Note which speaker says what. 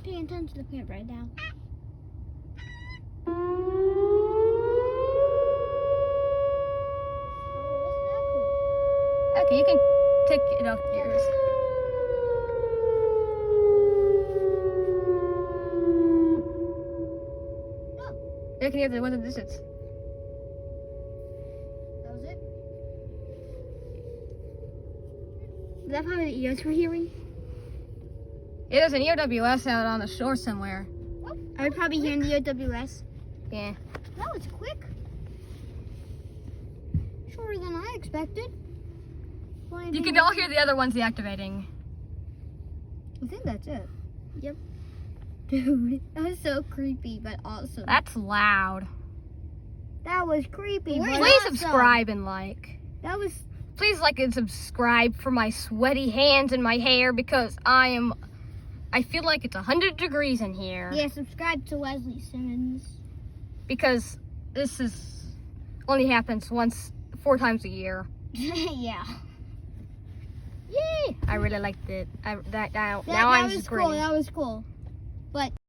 Speaker 1: I'm paying attention to the camp right now.
Speaker 2: Okay, you can take it off yours. You can hear the one in the distance.
Speaker 1: That was it? Is that probably the eows we're hearing?
Speaker 2: Yeah, there's an EOWS out on the shore somewhere.
Speaker 1: Are we probably hearing the EOWS?
Speaker 2: Yeah.
Speaker 1: That was quick. Shorter than I expected.
Speaker 2: You can all hear the other ones deactivating.
Speaker 1: I think that's it. Yep. Dude, that was so creepy, but awesome.
Speaker 2: That's loud.
Speaker 1: That was creepy. But
Speaker 2: Please
Speaker 1: awesome.
Speaker 2: subscribe and like.
Speaker 1: That was.
Speaker 2: Please like and subscribe for my sweaty hands and my hair because I feel like it's 100 degrees in here.
Speaker 1: Yeah, subscribe to Wesley Simmons.
Speaker 2: Because this is only happens 4 times a year.
Speaker 1: Yeah.
Speaker 2: Yay! I really liked it. Now
Speaker 1: That
Speaker 2: I'm
Speaker 1: was
Speaker 2: screaming.
Speaker 1: cool. That was cool. But